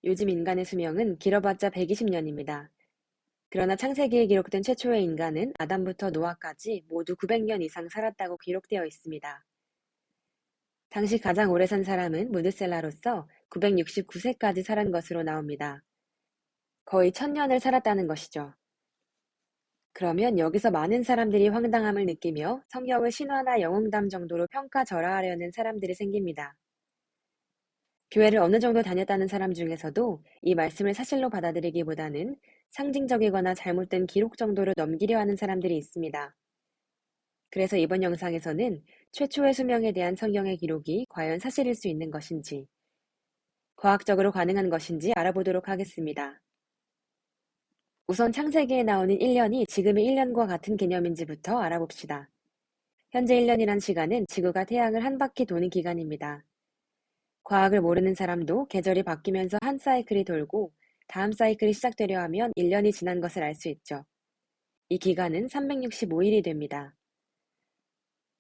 요즘 인간의 수명은 길어봤자 120년입니다. 그러나 창세기에 기록된 최초의 인간은 아담부터 노아까지 모두 900년 이상 살았다고 기록되어 있습니다. 당시 가장 오래 산 사람은 무드셀라로서 969세까지 살은 것으로 나옵니다. 거의 1000년을 살았다는 것이죠. 그러면 여기서 많은 사람들이 황당함을 느끼며 성경을 신화나 영웅담 정도로 평가절하하려는 사람들이 생깁니다. 교회를 어느 정도 다녔다는 사람 중에서도 이 말씀을 사실로 받아들이기보다는 상징적이거나 잘못된 기록 정도로 넘기려 하는 사람들이 있습니다. 그래서 이번 영상에서는 최초의 수명에 대한 성경의 기록이 과연 사실일 수 있는 것인지, 과학적으로 가능한 것인지 알아보도록 하겠습니다. 우선 창세기에 나오는 1년이 지금의 1년과 같은 개념인지부터 알아봅시다. 현재 1년이란 시간은 지구가 태양을 한 바퀴 도는 기간입니다. 과학을 모르는 사람도 계절이 바뀌면서 한 사이클이 돌고 다음 사이클이 시작되려 하면 1년이 지난 것을 알 수 있죠. 이 기간은 365일이 됩니다.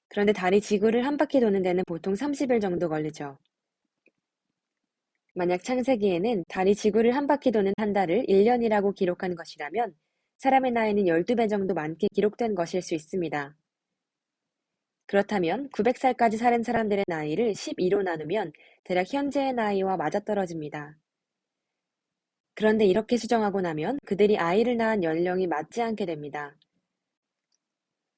그런데 달이 지구를 한 바퀴 도는 데는 보통 30일 정도 걸리죠. 만약 창세기에는 달이 지구를 한 바퀴 도는 한 달을 1년이라고 기록한 것이라면 사람의 나이는 12배 정도 많게 기록된 것일 수 있습니다. 그렇다면 900살까지 사는 사람들의 나이를 12로 나누면 대략 현재의 나이와 맞아떨어집니다. 그런데 이렇게 수정하고 나면 그들이 아이를 낳은 연령이 맞지 않게 됩니다.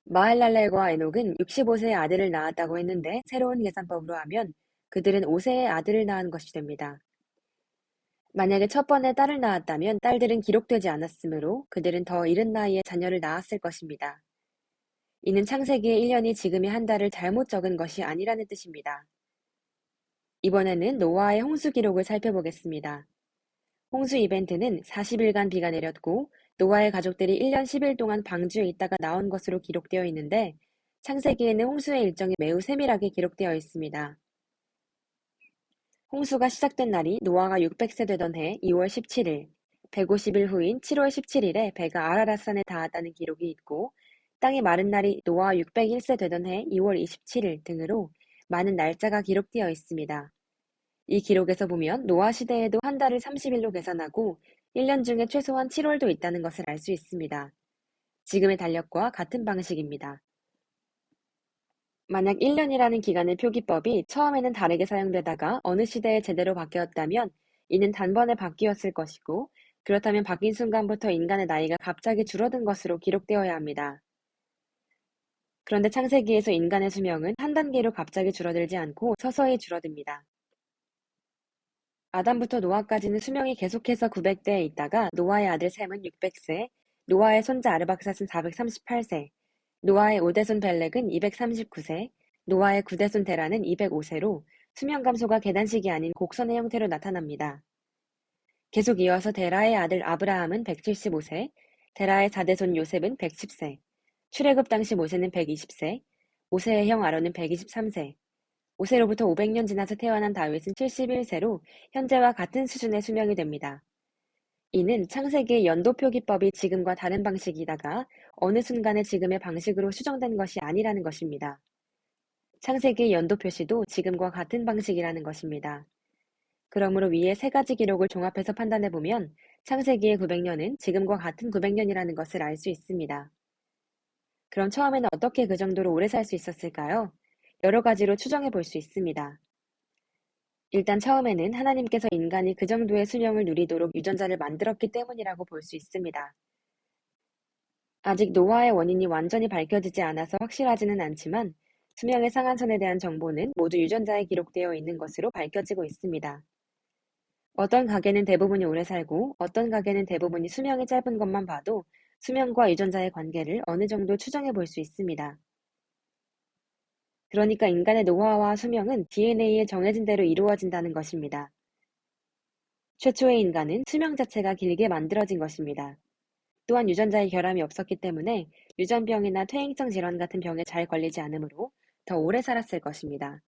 마할랄렐과 에녹은 65세의 아들을 낳았다고 했는데 새로운 계산법으로 하면 그들은 5세의 아들을 낳은 것이 됩니다. 만약에 첫 번에 딸을 낳았다면 딸들은 기록되지 않았으므로 그들은 더 이른 나이에 자녀를 낳았을 것입니다. 이는 창세기의 1년이 지금의 한 달을 잘못 적은 것이 아니라는 뜻입니다. 이번에는 노아의 홍수 기록을 살펴보겠습니다. 홍수 이벤트는 40일간 비가 내렸고 노아의 가족들이 1년 10일 동안 방주에 있다가 나온 것으로 기록되어 있는데 창세기에는 홍수의 일정이 매우 세밀하게 기록되어 있습니다. 홍수가 시작된 날이 노아가 600세 되던 해 2월 17일, 150일 후인 7월 17일에 배가 아라랏산에 닿았다는 기록이 있고 땅이 마른 날이 노아 601세 되던 해 2월 27일 등으로 많은 날짜가 기록되어 있습니다. 이 기록에서 보면 노아 시대에도 한 달을 30일로 계산하고 1년 중에 최소한 7월도 있다는 것을 알 수 있습니다. 지금의 달력과 같은 방식입니다. 만약 1년이라는 기간의 표기법이 처음에는 다르게 사용되다가 어느 시대에 제대로 바뀌었다면 이는 단번에 바뀌었을 것이고 그렇다면 바뀐 순간부터 인간의 나이가 갑자기 줄어든 것으로 기록되어야 합니다. 그런데 창세기에서 인간의 수명은 한 단계로 갑자기 줄어들지 않고 서서히 줄어듭니다. 아담부터 노아까지는 수명이 계속해서 900대에 있다가 노아의 아들 셈은 600세, 노아의 손자 아르박삿은 438세, 노아의 5대손 벨렉은 239세, 노아의 9대손 데라는 205세로 수명 감소가 계단식이 아닌 곡선의 형태로 나타납니다. 계속 이어서 데라의 아들 아브라함은 175세, 데라의 4대손 요셉은 110세, 출애굽 당시 모세는 120세, 모세의 형 아론은 123세, 모세로부터 500년 지나서 태어난 다윗은 71세로 현재와 같은 수준의 수명이 됩니다. 이는 창세기의 연도 표기법이 지금과 다른 방식이다가 어느 순간에 지금의 방식으로 수정된 것이 아니라는 것입니다. 창세기의 연도 표시도 지금과 같은 방식이라는 것입니다. 그러므로 위의 세 가지 기록을 종합해서 판단해보면 창세기의 900년은 지금과 같은 900년이라는 것을 알 수 있습니다. 그럼 처음에는 어떻게 그 정도로 오래 살 수 있었을까요? 여러 가지로 추정해 볼 수 있습니다. 일단 처음에는 하나님께서 인간이 그 정도의 수명을 누리도록 유전자를 만들었기 때문이라고 볼 수 있습니다. 아직 노화의 원인이 완전히 밝혀지지 않아서 확실하지는 않지만 수명의 상한선에 대한 정보는 모두 유전자에 기록되어 있는 것으로 밝혀지고 있습니다. 어떤 가게는 대부분이 오래 살고 어떤 가게는 대부분이 수명이 짧은 것만 봐도 수명과 유전자의 관계를 어느 정도 추정해 볼 수 있습니다. 그러니까 인간의 노화와 수명은 DNA에 정해진 대로 이루어진다는 것입니다. 최초의 인간은 수명 자체가 길게 만들어진 것입니다. 또한 유전자의 결함이 없었기 때문에 유전병이나 퇴행성 질환 같은 병에 잘 걸리지 않으므로 더 오래 살았을 것입니다.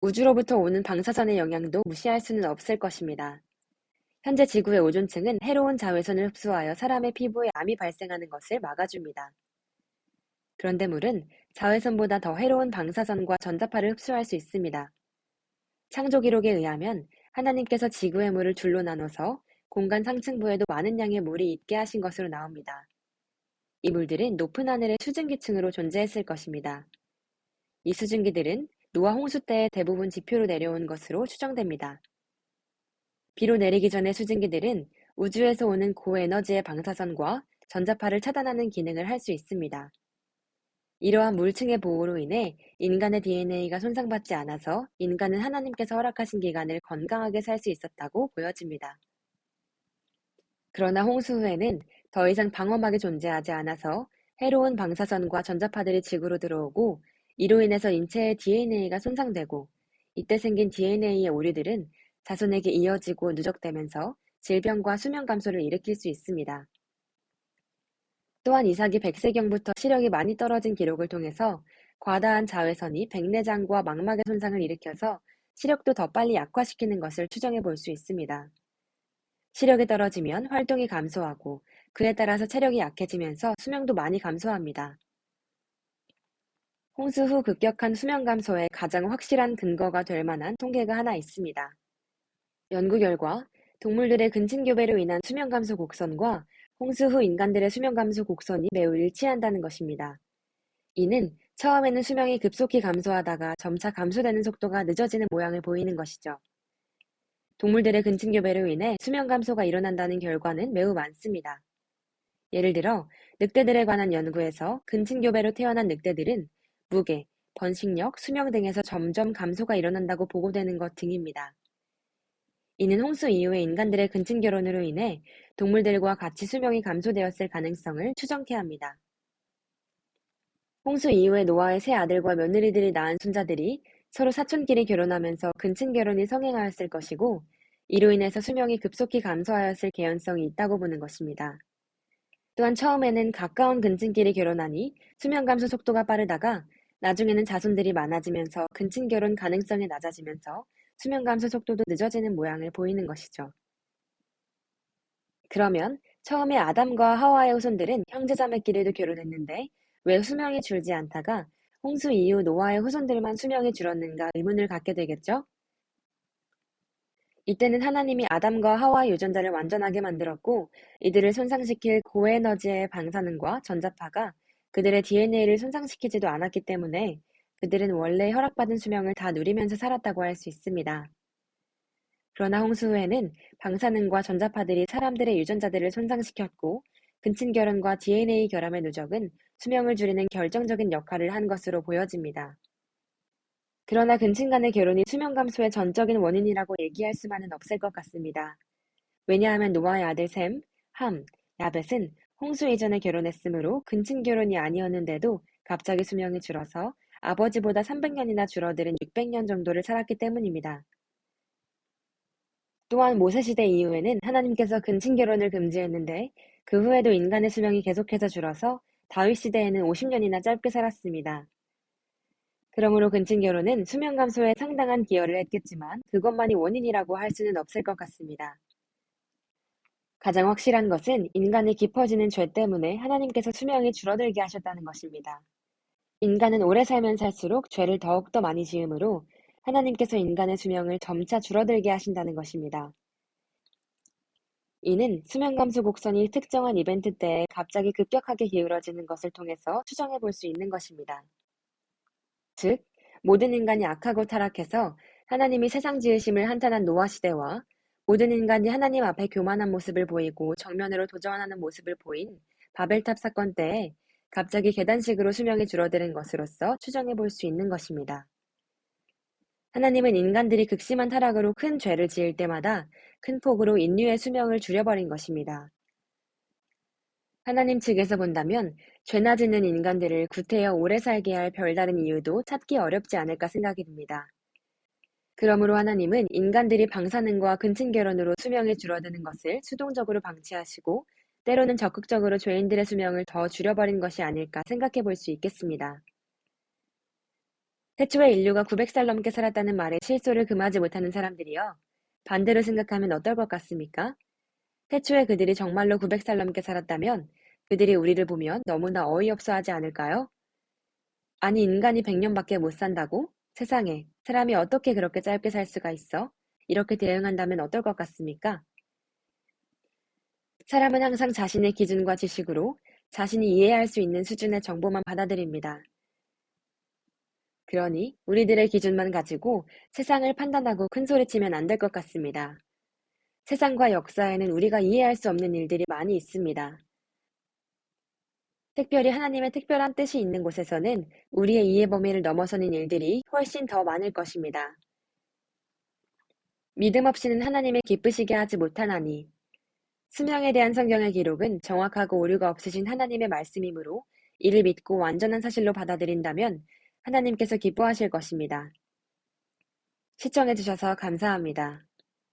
우주로부터 오는 방사선의 영향도 무시할 수는 없을 것입니다. 현재 지구의 오존층은 해로운 자외선을 흡수하여 사람의 피부에 암이 발생하는 것을 막아줍니다. 그런데 물은 자외선보다 더 해로운 방사선과 전자파를 흡수할 수 있습니다. 창조 기록에 의하면 하나님께서 지구의 물을 둘로 나눠서 공간 상층부에도 많은 양의 물이 있게 하신 것으로 나옵니다. 이 물들은 높은 하늘의 수증기층으로 존재했을 것입니다. 이 수증기들은 노아 홍수 때의 대부분 지표로 내려온 것으로 추정됩니다. 비로 내리기 전의 수증기들은 우주에서 오는 고에너지의 방사선과 전자파를 차단하는 기능을 할 수 있습니다. 이러한 물층의 보호로 인해 인간의 DNA가 손상받지 않아서 인간은 하나님께서 허락하신 기간을 건강하게 살 수 있었다고 보여집니다. 그러나 홍수 후에는 더 이상 방어막이 존재하지 않아서 해로운 방사선과 전자파들이 지구로 들어오고 이로 인해서 인체의 DNA가 손상되고 이때 생긴 DNA의 오류들은 자손에게 이어지고 누적되면서 질병과 수명 감소를 일으킬 수 있습니다. 또한 이삭이 100세경부터 시력이 많이 떨어진 기록을 통해서 과다한 자외선이 백내장과 망막의 손상을 일으켜서 시력도 더 빨리 약화시키는 것을 추정해 볼 수 있습니다. 시력이 떨어지면 활동이 감소하고 그에 따라서 체력이 약해지면서 수명도 많이 감소합니다. 홍수 후 급격한 수명 감소에 가장 확실한 근거가 될 만한 통계가 하나 있습니다. 연구 결과 동물들의 근친교배로 인한 수명 감소 곡선과 홍수 후 인간들의 수명 감소 곡선이 매우 일치한다는 것입니다. 이는 처음에는 수명이 급속히 감소하다가 점차 감소되는 속도가 늦어지는 모양을 보이는 것이죠. 동물들의 근친교배로 인해 수명 감소가 일어난다는 결과는 매우 많습니다. 예를 들어 늑대들에 관한 연구에서 근친교배로 태어난 늑대들은 무게, 번식력, 수명 등에서 점점 감소가 일어난다고 보고되는 것 등입니다. 이는 홍수 이후에 인간들의 근친결혼으로 인해 동물들과 같이 수명이 감소되었을 가능성을 추정케 합니다. 홍수 이후에 노아의 세 아들과 며느리들이 낳은 손자들이 서로 사촌끼리 결혼하면서 근친결혼이 성행하였을 것이고 이로 인해서 수명이 급속히 감소하였을 개연성이 있다고 보는 것입니다. 또한 처음에는 가까운 근친끼리 결혼하니 수명 감소 속도가 빠르다가 나중에는 자손들이 많아지면서 근친결혼 가능성이 낮아지면서 수명 감소 속도도 늦어지는 모양을 보이는 것이죠. 그러면 처음에 아담과 하와의 후손들은 형제자매끼리도 결혼했는데 왜 수명이 줄지 않다가 홍수 이후 노아의 후손들만 수명이 줄었는가 의문을 갖게 되겠죠? 이때는 하나님이 아담과 하와의 유전자를 완전하게 만들었고 이들을 손상시킬 고에너지의 방사능과 전자파가 그들의 DNA를 손상시키지도 않았기 때문에 그들은 원래 허락받은 수명을 다 누리면서 살았다고 할 수 있습니다. 그러나 홍수 후에는 방사능과 전자파들이 사람들의 유전자들을 손상시켰고 근친결혼과 DNA 결함의 누적은 수명을 줄이는 결정적인 역할을 한 것으로 보여집니다. 그러나 근친 간의 결혼이 수명 감소의 전적인 원인이라고 얘기할 수만은 없을 것 같습니다. 왜냐하면 노아의 아들 셈, 함, 야벳은 홍수 이전에 결혼했으므로 근친 결혼이 아니었는데도 갑자기 수명이 줄어서 아버지보다 300년이나 줄어들은 600년 정도를 살았기 때문입니다. 또한 모세시대 이후에는 하나님께서 근친결혼을 금지했는데 그 후에도 인간의 수명이 계속해서 줄어서 다윗시대에는 50년이나 짧게 살았습니다. 그러므로 근친결혼은 수명 감소에 상당한 기여를 했겠지만 그것만이 원인이라고 할 수는 없을 것 같습니다. 가장 확실한 것은 인간의 깊어지는 죄 때문에 하나님께서 수명이 줄어들게 하셨다는 것입니다. 인간은 오래 살면 살수록 죄를 더욱더 많이 지으므로 하나님께서 인간의 수명을 점차 줄어들게 하신다는 것입니다. 이는 수명 감소 곡선이 특정한 이벤트 때에 갑자기 급격하게 기울어지는 것을 통해서 추정해 볼 수 있는 것입니다. 즉, 모든 인간이 악하고 타락해서 하나님이 세상 지으심을 한탄한 노아 시대와 모든 인간이 하나님 앞에 교만한 모습을 보이고 정면으로 도전하는 모습을 보인 바벨탑 사건 때에 갑자기 계단식으로 수명이 줄어드는 것으로서 추정해 볼 수 있는 것입니다. 하나님은 인간들이 극심한 타락으로 큰 죄를 지을 때마다 큰 폭으로 인류의 수명을 줄여버린 것입니다. 하나님 측에서 본다면 죄나 짓는 인간들을 구태여 오래 살게 할 별다른 이유도 찾기 어렵지 않을까 생각이 듭니다. 그러므로 하나님은 인간들이 방사능과 근친결혼으로 수명이 줄어드는 것을 수동적으로 방치하시고 때로는 적극적으로 죄인들의 수명을 더 줄여버린 것이 아닐까 생각해 볼 수 있겠습니다. 태초에 인류가 900살 넘게 살았다는 말에 실소를 금하지 못하는 사람들이요. 반대로 생각하면 어떨 것 같습니까? 태초에 그들이 정말로 900살 넘게 살았다면 그들이 우리를 보면 너무나 어이없어 하지 않을까요? 아니 인간이 100년밖에 못 산다고? 세상에, 사람이 어떻게 그렇게 짧게 살 수가 있어? 이렇게 대응한다면 어떨 것 같습니까? 사람은 항상 자신의 기준과 지식으로 자신이 이해할 수 있는 수준의 정보만 받아들입니다. 그러니 우리들의 기준만 가지고 세상을 판단하고 큰소리치면 안 될 것 같습니다. 세상과 역사에는 우리가 이해할 수 없는 일들이 많이 있습니다. 특별히 하나님의 특별한 뜻이 있는 곳에서는 우리의 이해 범위를 넘어서는 일들이 훨씬 더 많을 것입니다. 믿음 없이는 하나님을 기쁘시게 하지 못하나니 수명에 대한 성경의 기록은 정확하고 오류가 없으신 하나님의 말씀이므로 이를 믿고 완전한 사실로 받아들인다면 하나님께서 기뻐하실 것입니다. 시청해주셔서 감사합니다.